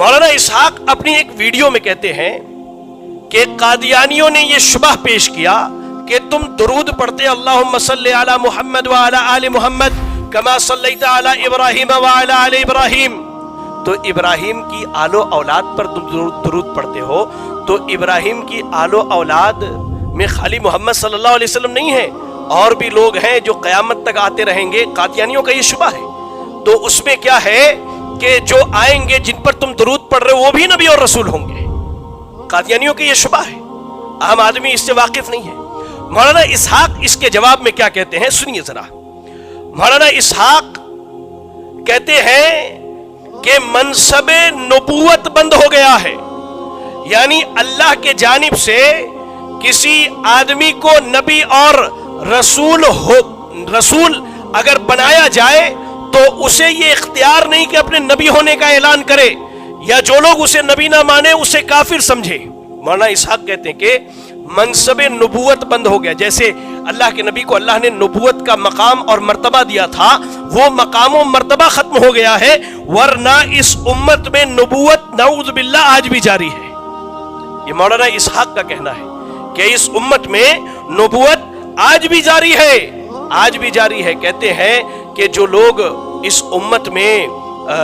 मौलाना इसहाक अपनी एक वीडियो में कहते हैं कि कादियानियों ने यह शुबह पेश किया कि तुम दुरूद पढ़ते अल्लाहुम्मा सल्ली अला मुहम्मद व अला आले मुहम्मद कमा सल्लैता अला इब्राहीम व अला आले इब्राहीम, तो इब्राहिम की आलो औलाद पर तुम दुरूद पढ़ते हो, तो इब्राहिम की आलो औलाद में खाली मोहम्मद सल्लल्लाहु अलैहि वसल्लम नहीं है, और भी लोग हैं जो क़यामत तक आते रहेंगे। कादियानियों का ये शुबा है। तो उसमें क्या है कि जो आएंगे जिन पर तुम दुरूद पढ़ रहे हो वो भी नबी और रसूल होंगे। कादियानियों का ये शुबा है, आम आदमी इससे वाकिफ नहीं है। मौलाना इसहाक इसके जवाब में क्या कहते हैं, सुनिए जरा। मौलाना इसहाक कहते हैं कि मनसबे नबूवत बंद हो गया है, यानी अल्लाह के जानिब से किसी आदमी को नबी और रसूल अगर बनाया जाए तो उसे ये इख्तियार नहीं कि अपने नबी होने का ऐलान करे, या जो लोग उसे नबी ना माने उसे काफिर समझे। मौलाना इसहाक कहते हैं कि मनसबे नबूवत बंद हो गया। जैसे अल्लाह के नबी को अल्लाह ने नबूवत का मकाम और मर्तबा दिया था, वो मकाम और मर्तबा खत्म हो गया है, वरना इस उम्मत में नबूवत नऊज़ बिल्लाह आज भी जारी है। ये मौलाना इसहाक का कहना है कि इस उम्मत में नबूवत आज भी जारी है, आज भी जारी है। कहते हैं कि जो लोग इस उम्मत में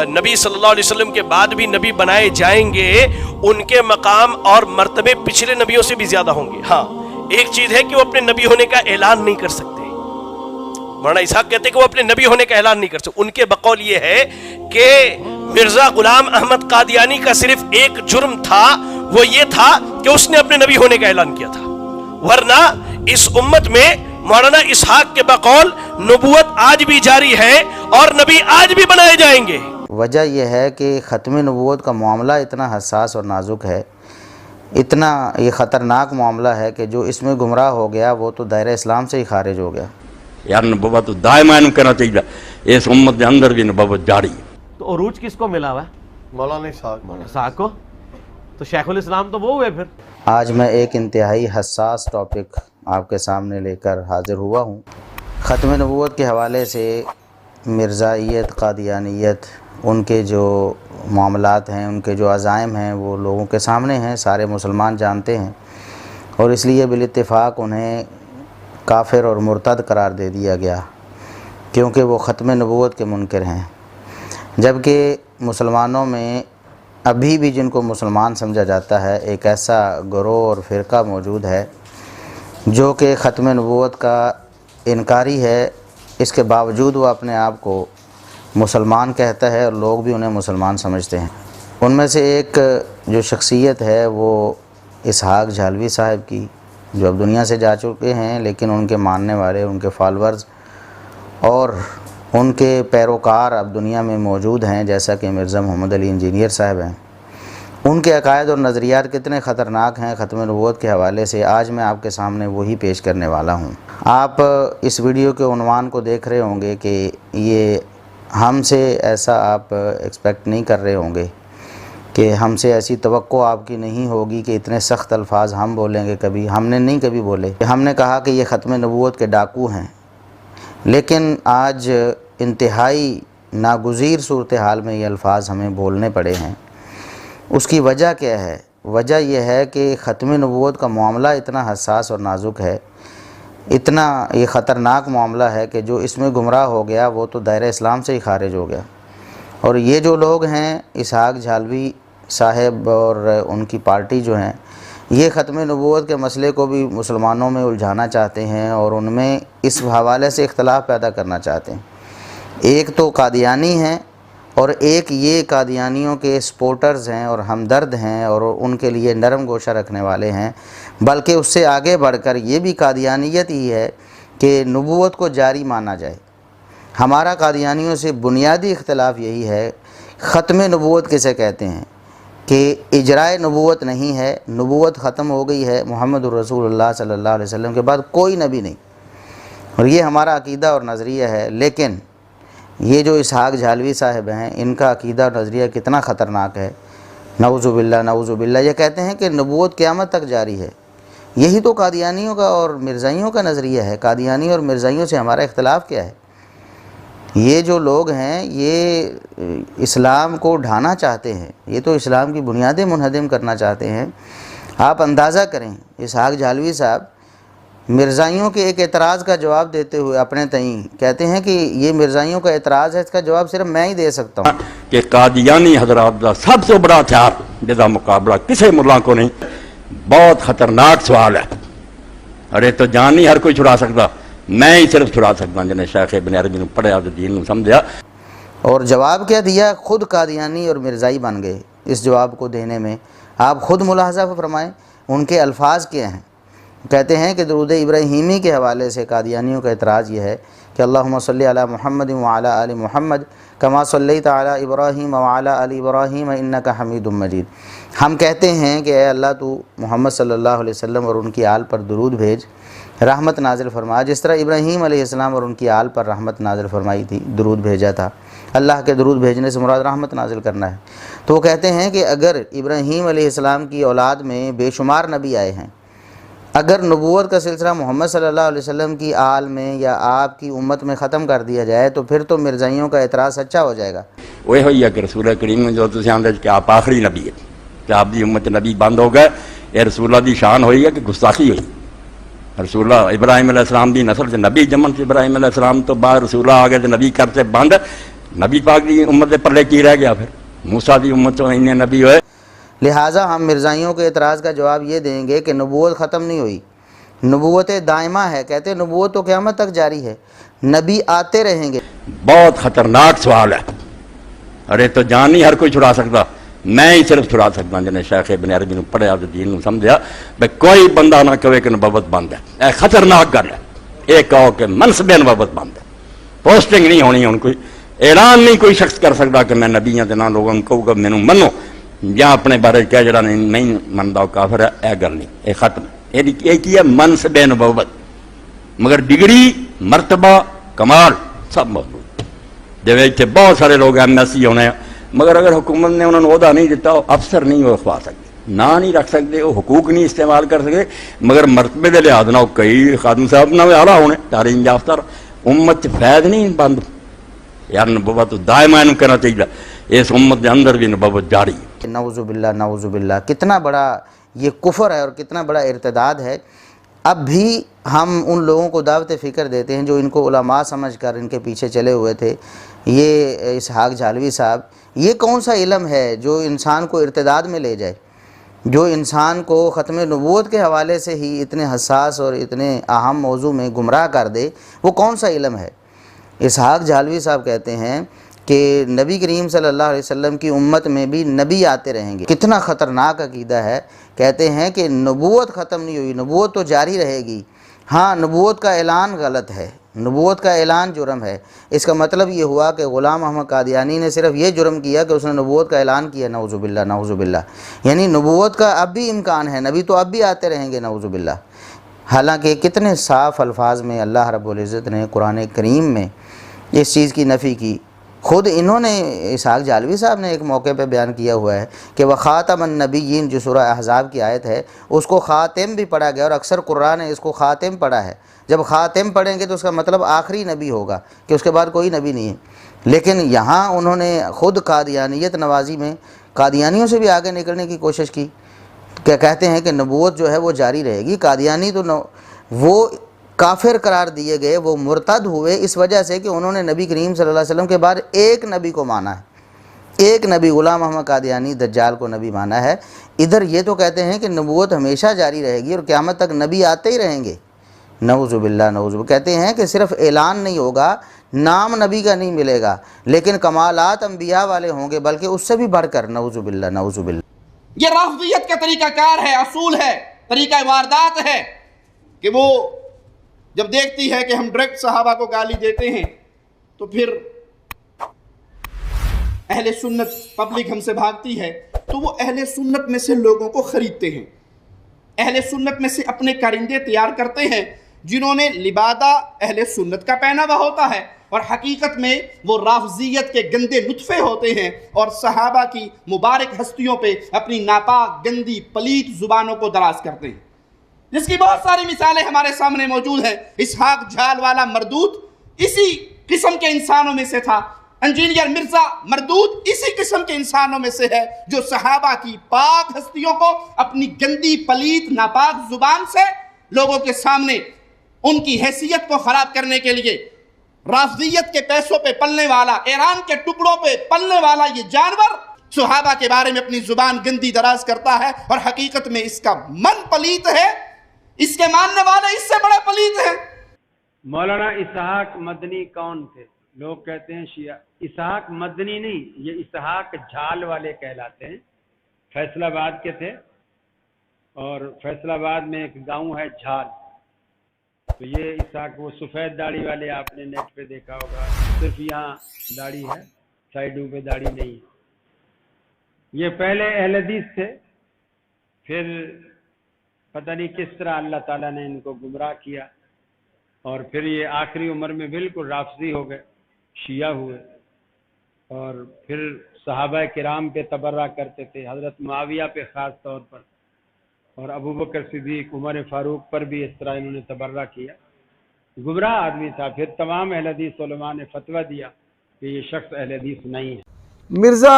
नबी सल्लल्लाहु अलैहि वसल्लम के बाद भी नबी बनाए जाएंगे, उनके मकाम और मर्तबे पिछले नबियों से भी ज्यादा होंगे। हाँ, एक चीज है कि वो अपने नबी होने का ऐलान नहीं कर सकते। मौलाना इसहाक कहते हैं कि वो अपने नबी होने का ऐलान नहीं कर सकते। उनके बकौल ये है कि मिर्जा गुलाम अहमद कादियानी का सिर्फ एक जुर्म था, वो ये था कि उसने अपने नबी होने का ऐलान किया था, वरना इस उम्मत में मौलाना इसहाक के बकौल नबूवत आज भी जारी है और नबी आज भी बनाए जाएंगे। वजह यह है कि ख़त्म नबूवत का मामला इतना हसास और नाजुक है, इतना ये ख़तरनाक मामला है कि जो इसमें गुमराह हो गया वो तो दायरा इस्लाम से ही खारिज हो गया। यार नबूवत तो दायमान करना चाहिए, इस उम्मत के अंदर भी नबूवत जारी। तो उरूज किसको मिला हुआ है? मौलाना इसहाक को। तो शेखुल इस्लाम तो वो हुए फिर। आज मैं एक इंतहाई हसास टॉपिक आपके सामने लेकर हाजिर हुआ हूँ। ख़त्म नबूवत के हवाले से मिर्ज़ाइयत, कादियानियत, उनके जो मामलात हैं, उनके जो अज़ाइम हैं, वो लोगों के सामने हैं, सारे मुसलमान जानते हैं, और इसलिए बिल-इत्तिफ़ाक़ उन्हें काफिर और मुर्तद करार दे दिया गया, क्योंकि वो ख़त्म नबूवत के मुनकिर हैं। जबकि मुसलमानों में अभी भी जिनको मुसलमान समझा जाता है, एक ऐसा गिरोह और फ़िरका मौजूद है जो कि ख़त्म नबूवत का इनकारी है। इसके बावजूद वो अपने आप को मुसलमान कहता है और लोग भी उन्हें मुसलमान समझते हैं। उनमें से एक जो शख्सियत है वो इसहाक झालवी साहब की, जो अब दुनिया से जा चुके हैं, लेकिन उनके मानने वाले, उनके फॉलोअर्स और उनके पैरोकार अब दुनिया में मौजूद हैं, जैसा कि मिर्ज़ा मोहम्मद अली इंजीनियर साहब हैं। उनके अकायद और नज़रियात कितने ख़तरनाक हैं ख़त्म नबूवत के हवाले से, आज मैं आपके सामने वही पेश करने वाला हूँ। आप इस वीडियो के उन्वान को देख रहे होंगे कि ये हमसे ऐसा आप एक्सपेक्ट नहीं कर रहे होंगे, कि हमसे ऐसी तवक्को आपकी नहीं होगी कि इतने सख्त अल्फाज हम बोलेंगे। कभी हमने नहीं कभी बोले। हमने कहा कि ये ख़त्म नबूवत के डाकू हैं, लेकिन आज इंतहाई नागुज़ीर सूरत हाल में ये अल्फाज हमें बोलने पड़े हैं। उसकी वजह क्या है? वजह यह है कि ख़त्म नबूवत का मामला इतना हसास और नाजुक है, इतना ये ख़तरनाक मामला है कि जो इसमें गुमराह हो गया वो तो दायरा इस्लाम से ही खारिज हो गया। और ये जो लोग हैं, इसहाक झालवी साहब और उनकी पार्टी जो हैं, ये ख़त्म नबूवत के मसले को भी मुसलमानों में उलझाना चाहते हैं और उनमें इस हवाले से इख्तलाफ पैदा करना चाहते हैं। एक तो कादियानी हैं और एक ये कादियानियों के सपोर्टर्स हैं और हमदर्द हैं और उनके लिए नरम गोशा रखने वाले हैं। बल्कि उससे आगे बढ़कर ये भी कादियानियत ही है कि नबूवत को जारी माना जाए। हमारा कादियानियों से बुनियादी इख्तलाफ यही है, ख़त्म नबूवत किसे कहते हैं, कि इजराए नबूवत नहीं है, नबूवत ख़त्म हो गई है, मुहम्मद रसूलुल्लाह सल्लल्लाहु अलैहि वसल्लम के बाद कोई नबी नहीं, और ये हमारा अकीदा और नज़रिया है। लेकिन ये जो इसहाक झालवी साहब हैं, इनका अकीदा और नज़रिया कितना ख़तरनाक है, नऊज़ुबिल्लाह नऊज़ुबिल्लाह। ये कहते हैं कि नबूवत क़यामत तक जारी है। यही तो कादियानियों का और मिर्ज़ाइयों का नज़रिया है। कादियानी और मिर्ज़ाइयों से हमारा इख्तलाफ क्या है? یہ جو لوگ ہیں یہ اسلام کو ڈھانا چاہتے ہیں، یہ تو اسلام کی بنیادیں منہدم کرنا چاہتے ہیں۔ آپ اندازہ کریں، اسحاق جھالوی صاحب مرزائیوں کے ایک اعتراض کا جواب دیتے ہوئے اپنے تئیں کہتے ہیں کہ یہ مرزائیوں کا اعتراض ہے، اس کا جواب صرف میں ہی دے سکتا ہوں کہ قادیانی حضرات کا سب سے بڑا ہتھیار جدا مقابلہ کسی ملا کو نہیں۔ بہت خطرناک سوال ہے، ارے تو جان نہیں ہر کوئی چھڑا سکتا، میں ہی صرف چھڑا سکتا جنہیں شیخ ابن عربی نے پڑھیا تو دین کو سمجھا۔ اور جواب کیا دیا؟ خود قادیانی اور مرزائی بن گئے اس جواب کو دینے میں۔ آپ خود ملاحظہ فرمائیں ان کے الفاظ کیا ہیں۔ کہتے ہیں کہ درود ابراہیمی کے حوالے سے قادیانیوں کا اعتراض یہ ہے کہ اللہم صلی علی محمد وعلی آل محمد کما صلیت علی ابراہیم وعلی آل ابراہیم انک حمید مجید۔ ہم کہتے ہیں کہ اے اللہ تو محمد صلی اللہ علیہ وسلم اور ان کی آل پر درود بھیج، رحمت نازل فرما، جس طرح ابراہیم علیہ السلام اور ان کی آل پر رحمت نازل فرمائی تھی، درود بھیجا تھا۔ اللہ کے درود بھیجنے سے مراد رحمت نازل کرنا ہے۔ تو وہ کہتے ہیں کہ اگر ابراہیم علیہ السلام کی اولاد میں بے شمار نبی آئے ہیں، اگر نبوت کا سلسلہ محمد صلی اللہ علیہ وسلم کی آل میں یا آپ کی امت میں ختم کر دیا جائے تو پھر تو مرزائیوں کا اعتراض سچا ہو جائے گا۔ وہ ہوئی ہے کہ رسول کریم جو تسی آندے کہ آپ آخری نبی ہے، کہ آپ دی امت نبی بند ہو گئے، یہ رسول اللہ دی شان ہوئی ہے کہ گستاخی ہوئی۔ رسول اللہ ابراہیم علیہ السلام دی نسل سے نبی جمن سے ابراہیم علیہ السلام تو بعد رسول اللہ آگے تو نبی کرتے بند، نبی پاک دی امت دے پلے کی رہ گیا؟ پھر موسیٰ دی امت تو انہیں نبی ہوئے۔ لہٰذا ہم مرزائیوں کے اعتراض کا جواب یہ دیں گے کہ نبوت ختم نہیں ہوئی، نبوت دائمہ ہے۔ کہتے ہیں نبوت تو قیامت تک جاری ہے، نبی آتے رہیں گے۔ بہت خطرناک سوال ہے، ارے تو جان نہیں ہر کوئی چھڑا سکتا، میں ہی صرف چھڑا سکتا جنہیں شیخ ابن عربی نے پڑھیا تو دین کو سمجھا۔ بھئی کوئی بندہ نہ کہے کہ نبوت بند ہے، اے خطرناک گل ہے۔ ایک کہو کہ منصب نبوت بند ہے، پوسٹنگ نہیں ہونی، ان کوئی اعلان نہیں کوئی شخص کر سکتا کہ میں نبی ہوں، نہ لوگوں کو کہوں کہ مینوں منو، یا اپنے بارے کیا جڑا نہیں منتا وہ کافر ہے، اے گل نہیں، اے ختم۔ یہ کی ہے منصب نبوت، مگر ڈگری مرتبہ کمال سب موجود۔ جب اتنے بہت سارے لوگ ایم ایس سی ہونے، مگر اگر حکومت نے انہوں نے عہدہ نہیں دیتا، وہ افسر نہیں وہ کھوا سکتے، نہ نہیں رکھ سکتے، وہ حقوق نہیں استعمال کر سکتے، مگر مرتبے دے لحاظ نہ وہ کئی خادم صاحب نہ اعلیٰ ہونے تعلیم یافتہ، امت فیض نہیں بند۔ یار نبوت دائمہ کہنا چاہیے، اس امت کے اندر بھی نبوت جاری ہے۔ نعوذ باللہ نعوذ باللہ، کتنا بڑا یہ کفر ہے اور کتنا بڑا ارتداد ہے۔ اب بھی ہم ان لوگوں کو دعوت فکر دیتے ہیں جو ان کو علماء سمجھ کر ان کے پیچھے چلے ہوئے تھے۔ یہ اسحاق جھالوی صاحب، یہ کون سا علم ہے جو انسان کو ارتداد میں لے جائے، جو انسان کو ختم نبوت کے حوالے سے ہی اتنے حساس اور اتنے اہم موضوع میں گمراہ کر دے؟ وہ کون سا علم ہے؟ اسحاق جھالوی صاحب کہتے ہیں کہ نبی کریم صلی اللہ علیہ وسلم کی امت میں بھی نبی آتے رہیں گے۔ کتنا خطرناک عقیدہ ہے۔ کہتے ہیں کہ نبوت ختم نہیں ہوئی، نبوت تو جاری رہے گی۔ ہاں، نبوت کا اعلان غلط ہے، نبوت کا اعلان جرم ہے۔ اس کا مطلب یہ ہوا کہ غلام احمد قادیانی نے صرف یہ جرم کیا کہ اس نے نبوت کا اعلان کیا، نعوذ باللہ نعوذ باللہ۔ یعنی نبوت کا اب بھی امکان ہے، نبی تو اب بھی آتے رہیں گے، نعوذ باللہ۔ حالانکہ کتنے صاف الفاظ میں اللہ رب العزت نے قرآن کریم میں اس چیز کی نفی کی۔ خود انہوں نے اسحاق جھالوی صاحب نے ایک موقع پہ بیان کیا ہوا ہے کہ وخاتم النبیین جو سورہ احزاب کی آیت ہے اس کو خاتم بھی پڑھا گیا، اور اکثر قرآن نے اس کو خاتم پڑھا ہے۔ جب خاتم پڑھیں گے تو اس کا مطلب آخری نبی ہوگا، کہ اس کے بعد کوئی نبی نہیں ہے۔ لیکن یہاں انہوں نے خود قادیانیت نوازی میں قادیانیوں سے بھی آگے نکلنے کی کوشش کی، کہ کہتے ہیں کہ نبوت جو ہے وہ جاری رہے گی۔ قادیانی تو وہ کافر قرار دیے گئے، وہ مرتد ہوئے اس وجہ سے کہ انہوں نے نبی کریم صلی اللہ علیہ وسلم کے بعد ایک نبی کو مانا ہے، ایک نبی غلام احمد قادیانی دجال کو نبی مانا ہے۔ ادھر یہ تو کہتے ہیں کہ نبوت ہمیشہ جاری رہے گی اور قیامت تک نبی آتے ہی رہیں گے، نعوذ باللہ نعوذ باللہ۔ کہتے ہیں کہ صرف اعلان نہیں ہوگا، نام نبی کا نہیں ملے گا، لیکن کمالات انبیاء والے ہوں گے، بلکہ اس سے بھی بڑھ کر، نعوذ باللہ نعوذ باللہ۔ یہ رافضیت کا طریقہ کار ہے، اصول ہے، طریقہ واردات ہے کہ وہ جب دیکھتی ہے کہ ہم ڈائریکٹ صحابہ کو گالی دیتے ہیں تو پھر اہل سنت پبلک ہم سے بھاگتی ہے، تو وہ اہل سنت میں سے لوگوں کو خریدتے ہیں، اہل سنت میں سے اپنے کارندے تیار کرتے ہیں جنہوں نے لبادہ اہل سنت کا پہناوا ہوتا ہے، اور حقیقت میں وہ رافضیت کے گندے نطفے ہوتے ہیں، اور صحابہ کی مبارک ہستیوں پہ اپنی ناپاک گندی پلیت زبانوں کو دراز کرتے ہیں، جس کی بہت ساری مثالیں ہمارے سامنے موجود ہیں۔ اسحاق جھال والا مردود اسی किस्म के इंसानों में से था। इंजीनियर मिर्जा मरदूद इसी किस्म के इंसानों में से है जो सहाबा की पाक हस्तियों को अपनी गंदी पलीत नापाक जुबान से लोगों के सामने उनकी हैसियत को खराब करने के लिए राफजियत के पैसों पे पलने वाला, ईरान के टुकड़ों पे पलने वाला ये जानवर सहाबा के बारे में अपनी जुबान गंदी दराज करता है, और हकीकत में इसका मन पलीत है, इसके मानने वाले इससे बड़े पलीत हैं। मौलाना इसहाक मदनी कौन थे? लोग कहते हैं शिया। इसहाक मदनी नहीं, ये इसहाक झाल वाले कहलाते हैं, फैसलाबाद के थे, और फैसलाबाद में एक गांव है झाल, तो ये इसहाक वो सफ़ेद दाढ़ी वाले आपने नेट पे देखा होगा, सिर्फ यहाँ दाढ़ी है, साइडों पे दाढ़ी नहीं है। ये पहले अहले हदीस थे, फिर पता नहीं किस तरह अल्लाह ताला ने इनको गुमराह किया, और फिर ये आखिरी उम्र में बिल्कुल राफजी हो गए, शिया हुए, और फिर सहाबा किराम पे तबर्रा करते थे, हज़रत मुआविया पे ख़ास तौर पर, और अबू बकर सिद्दीक, उमर फारूक पर भी इस तरह इन्होंने तबर्रा किया। गुमराह आदमी था। फिर तमाम अहले हदीस उलमा ने फतवा दिया कि ये शख्स अहले हदीस नहीं है। मिर्ज़ा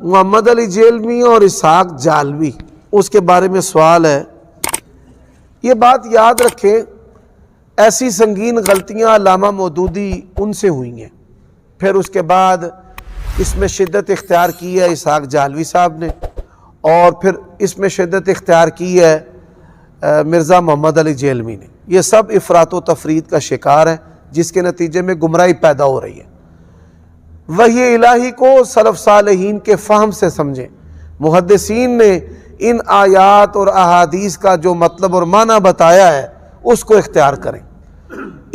मोहम्मद अली जेलमी और इसहाक जालवी, उसके बारे में सवाल है। ये बात याद रखें, ऐसी संगीन गलतियां अल्लामा मौदूदी उनसे हुई हैं, फिर उसके बाद इसमें शिद्दत इख्तियार की है इसहाक जालवी साहब ने, और फिर इसमें शिद्दत इख्तियार की है मिर्ज़ा मोहम्मद अली जेलमी ने। ये सब इफ़रात व तफरीद का शिकार है, जिसके नतीजे में गुमराही पैदा हो रही है। वही इलाही को सलफ़ सालेहीन के फ़हम से समझें। मुहद्दिसीन ने इन आयात और अहादीस का जो मतलब और माना बताया है उसको इख्तियार करें।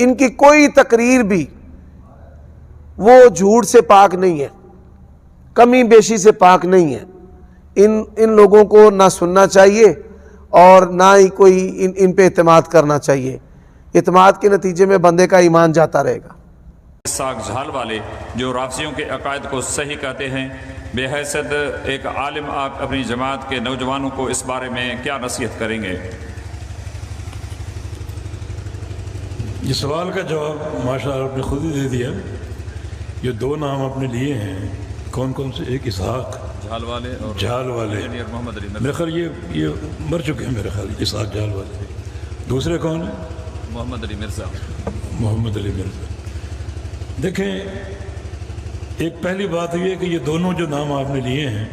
इनकी कोई तकरीर भी वो झूठ से पाक नहीं है, कमी बेशी से पाक नहीं है। इन लोगों को ना सुनना चाहिए और ना ही कोई इन पे इत्मीनाद करना चाहिए। इत्मीनाद के नतीजे में बंदे का ईमान जाता रहेगा। इसहाक झाल वाले जो राफजियों के अकायद को सही कहते हैं, बेहैसियत एक आलिम आप अपनी जमात के नौजवानों को इस बारे में क्या नसीहत करेंगे? ये सवाल का जवाब माशाअल्लाह आपने खुद ही दे दिया। ये दो नाम आपने लिए हैं, कौन कौन से? एक इसहाक झाल वाले और झाल वाले, मोहम्मद अली मेरे ख्याल ये मर चुके हैं मेरे ख्याल, इसहाक झाल वाले। दूसरे कौन है? मोहम्मद अली मिर्ज़ा। मोहम्मद अली मिर्ज़ा। देखें, एक पहली बात ये है कि ये दोनों जो नाम आपने लिए हैं,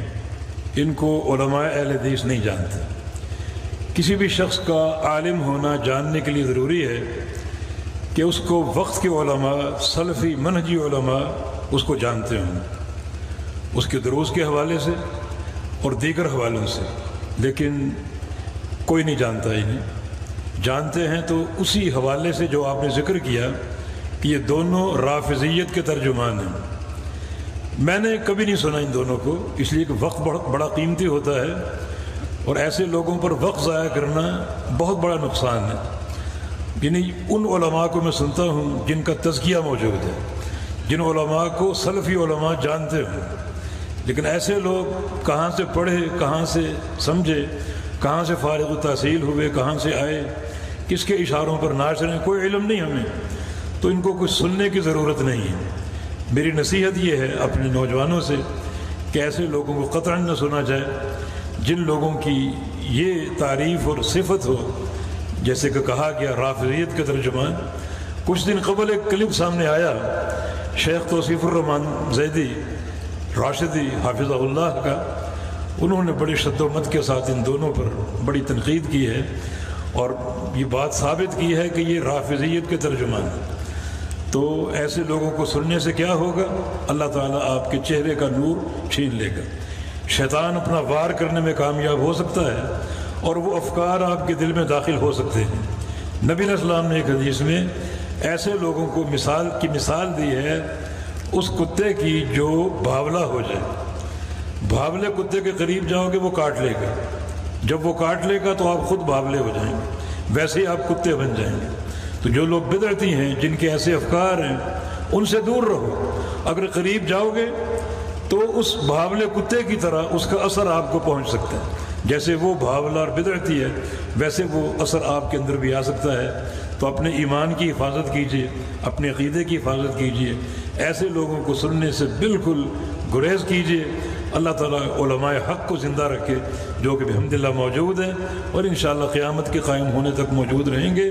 इनको उलमाए अहले हदीस नहीं जानते। किसी भी शख्स का आलिम होना जानने के लिए ज़रूरी है कि उसको वक्त के उलमा, सलफ़ी मनहजी उलमा उसको जानते हों, उसके दुरूस के हवाले से और दीगर हवालों से। लेकिन कोई नहीं जानता इन्हें। जानते हैं तो उसी हवाले से जो आपने ज़िक्र किया कि ये दोनों राफिज़ियत के तर्जुमान हैं। मैंने कभी नहीं सुना इन दोनों को, इसलिए कि वक्त बड़ा कीमती होता है, और ऐसे लोगों पर वक्त ज़ाया करना बहुत बड़ा नुकसान है। यानी उन उलमा को मैं सुनता हूँ जिनका तज़किया मौजूद है, जिन उलमा को सलफ़ी उलमा जानते हों, लेकिन ऐसे लोग कहाँ से पढ़े, कहाँ से समझे, कहाँ से फ़ारिग़ तहसील हुए, कहाँ से आए, किसके इशारों पर नाच रहे हैं, कोई इल्म नहीं हमें, तो इनको कुछ सुनने की ज़रूरत नहीं है। मेरी नसीहत ये है अपने नौजवानों से कि ऐसे लोगों को क़तअन न सुना जाए जिन लोगों की ये तारीफ़ और सिफत हो, जैसे कि कहा गया राफिज़ियत के तर्जुमान। कुछ दिन कबल एक क्लिप सामने आया शेख तौसीफ़ुर्रहमान ज़ैदी राशिदी हाफिज़हुल्लाह का, उन्होंने बड़ी शद्दोमत के साथ इन दोनों पर बड़ी तनक़ीद की है और ये बात साबित की है कि ये राफिज़ियत के तर्जुमान हैं। तो ऐसे लोगों को सुनने से क्या होगा? अल्लाह ताला आपके चेहरे का नूर छीन लेगा। शैतान अपना वार करने में कामयाब हो सकता है और वो अफकार आपके दिल में दाखिल हो सकते हैं। नबी अलैहिस्सलाम ने एक हदीस में ऐसे लोगों को मिसाल दी है उस कुत्ते की जो बावला हो जाए। बावले कुत्ते के करीब जाओगे वो काट लेगा, जब वो काट लेगा तो आप खुद बावले हो जाएंगे, वैसे ही आप कुत्ते बन जाएंगे। तो जो लोग बिदअती हैं, जिनके ऐसे अफकार हैं, उनसे दूर रहो। अगर करीब जाओगे तो उस बावले कुत्ते की तरह उसका असर आपको पहुंच सकता है। जैसे वो बावला और बिदअती है, वैसे वो असर आपके अंदर भी आ सकता है। تو اپنے ایمان کی حفاظت کیجیے، اپنے عقیدے کی حفاظت کیجیے، ایسے لوگوں کو سننے سے بالکل گریز کیجیے۔ اللہ تعالیٰ علماء حق کو زندہ رکھے جو کہ بحمدللہ موجود ہیں اور انشاءاللہ قیامت کے قائم ہونے تک موجود رہیں گے،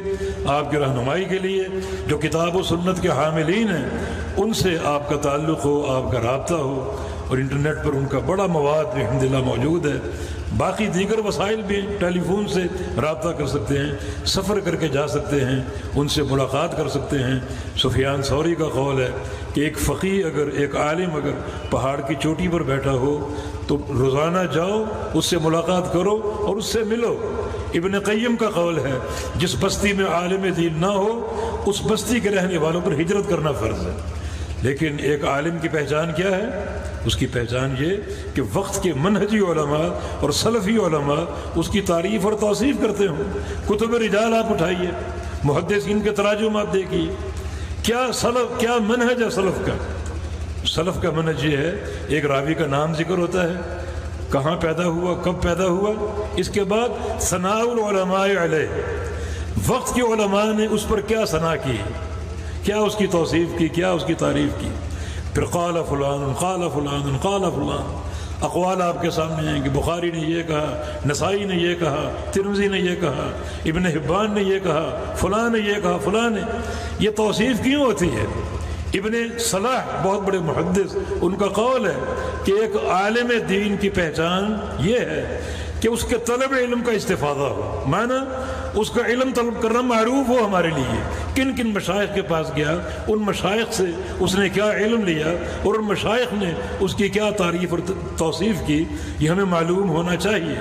آپ کی رہنمائی کے لیے۔ جو کتاب و سنت کے حاملین ہیں ان سے آپ کا تعلق ہو، آپ کا رابطہ ہو، اور انٹرنیٹ پر ان کا بڑا مواد بحمدللہ موجود ہے۔ باقی دیگر وسائل بھی ٹیلی فون سے رابطہ کر سکتے ہیں، سفر کر کے جا سکتے ہیں، ان سے ملاقات کر سکتے ہیں۔ سفیان ثوری کا قول ہے کہ ایک فقیہ اگر، ایک عالم اگر پہاڑ کی چوٹی پر بیٹھا ہو تو روزانہ جاؤ، اس سے ملاقات کرو اور اس سے ملو۔ ابن قیم کا قول ہے جس بستی میں عالم دین نہ ہو اس بستی کے رہنے والوں پر ہجرت کرنا فرض ہے۔ لیکن ایک عالم کی پہچان کیا ہے؟ اس کی پہچان یہ کہ وقت کے منہجی علماء اور سلفی علماء اس کی تعریف اور توصیف کرتے ہوں۔ کتب رجال آپ اٹھائیے، محدثین کے تراجم آپ دیکھیے، کیا منہج ہے سلف کا؟ سلف کا منہج یہ ہے، ایک راوی کا نام ذکر ہوتا ہے، کہاں پیدا ہوا، کب پیدا ہوا، اس کے بعد ثناء العلماء علیہ، وقت کے علماء نے اس پر کیا ثنا کی، کیا اس کی توصیف کی، کیا اس کی تعریف کی، پھر قال فلان قال فلان قال فلان، اقوال آپ کے سامنے ہیں کہ بخاری نے یہ کہا، نسائی نے یہ کہا، ترمذی نے یہ کہا، ابن حبان نے یہ کہا، فلاں نے یہ کہا، فلاں نے۔ یہ توصیف کیوں ہوتی ہے؟ ابن صلاح بہت بڑے محدث، ان کا قول ہے کہ ایک عالم دین کی پہچان یہ ہے کہ اس کے طلب علم کا استفادہ ہو، معنی اس کا علم طلب کرنا معروف ہو ہمارے لیے، کن کن مشائخ کے پاس گیا، ان مشائخ سے اس نے کیا علم لیا اور ان مشائخ نے اس کی کیا تعریف اور توصیف کی، یہ ہمیں معلوم ہونا چاہیے۔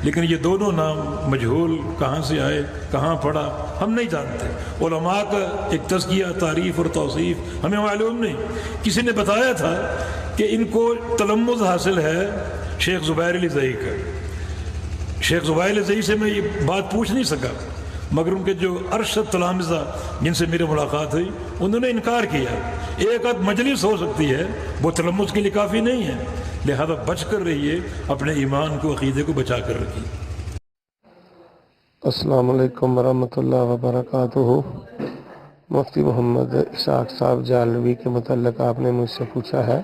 لیکن یہ دونوں نام مجہول کہاں سے آئے، کہاں پڑا، ہم نہیں جانتے۔ علماء کا ایک تزکیہ، تعریف اور توصیف ہمیں معلوم نہیں۔ کسی نے بتایا تھا کہ ان کو تلمذ حاصل ہے شیخ زبیر علی زئی کا۔ شیخ زبیر علی زئی سے میں یہ بات پوچھ نہیں سکا، مگر ان کے جو ارشد تلامذہ جن سے میری ملاقات ہوئی انہوں نے انکار کیا۔ ایک آدھ مجلس ہو سکتی ہے، وہ تلمذ کے لیے کافی نہیں ہے، لہذا بچ کر رہیے، اپنے ایمان کو، عقیدے کو بچا کر رکھیے۔ السلام علیکم ورحمۃ اللہ وبرکاتہ۔ مفتی محمد اسحاق صاحب جالوی کے متعلق آپ نے مجھ سے پوچھا ہے،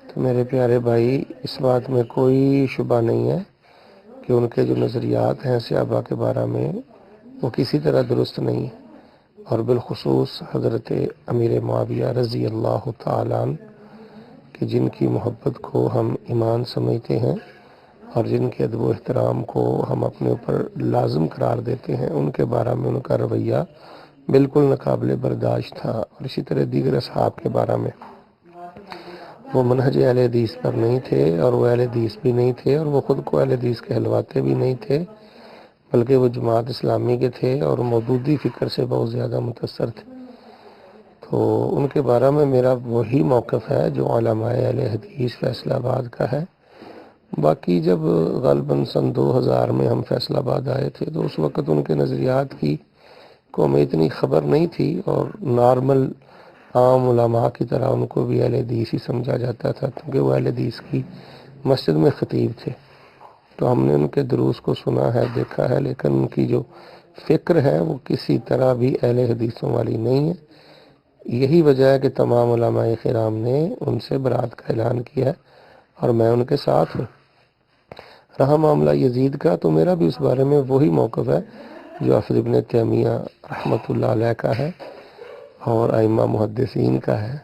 تو میرے پیارے بھائی اس بات میں کوئی شبہ نہیں ہے کہ ان کے جو نظریات ہیں صحابہ کے بارے میں وہ کسی طرح درست نہیں ہیں، اور بالخصوص حضرت امیر معاویہ رضی اللہ تعالیٰ عنہ کہ جن کی محبت کو ہم ایمان سمجھتے ہیں اور جن کے ادب و احترام کو ہم اپنے اوپر لازم قرار دیتے ہیں، ان کے بارے میں ان کا رویہ بالکل ناقابل برداشت تھا۔ اور اسی طرح دیگر اصحاب کے بارے میں وہ منہج اہل حدیث پر نہیں تھے، اور وہ اہل حدیث بھی نہیں تھے، اور وہ خود کو اہل حدیث کہلواتے بھی نہیں تھے، بلکہ وہ جماعت اسلامی کے تھے اور مودودی فکر سے بہت زیادہ متاثر تھے۔ تو ان کے بارے میں میرا وہی موقف ہے جو علماء اہل حدیث فیصل آباد کا ہے۔ باقی جب غالباً سن 2000 میں ہم فیصل آباد آئے تھے تو اس وقت ان کے نظریات کی کو ہمیں اتنی خبر نہیں تھی، اور نارمل عام علماء کی طرح ان کو بھی اہل حدیث ہی سمجھا جاتا تھا، کیونکہ وہ اہل حدیث کی مسجد میں خطیب تھے۔ تو ہم نے ان کے دروس کو سنا ہے، دیکھا ہے، لیکن ان کی جو فکر ہے وہ کسی طرح بھی اہل حدیثوں والی نہیں ہے۔ یہی وجہ ہے کہ تمام علماء کرام نے ان سے برات کا اعلان کیا ہے، اور میں ان کے ساتھ ہوں۔ رہا معاملہ یزید کا، تو میرا بھی اس بارے میں وہی موقف ہے جو حافظ ابن تیمیہ رحمۃ اللہ علیہ کا ہے اور ائمہ محدثین کا ہے۔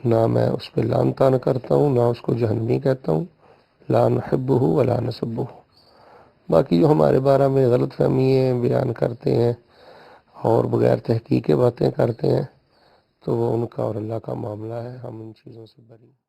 نہ میں اس پہ لعن طعن کرتا ہوں، نہ اس کو جہنمی کہتا ہوں، لا نحبہ ولا نسبہ۔ باقی جو ہمارے بارے میں غلط فہمییں بیان کرتے ہیں اور بغیر تحقیق کے باتیں کرتے ہیں تو وہ ان کا اور اللہ کا معاملہ ہے، ہم ان چیزوں سے بری ہیں۔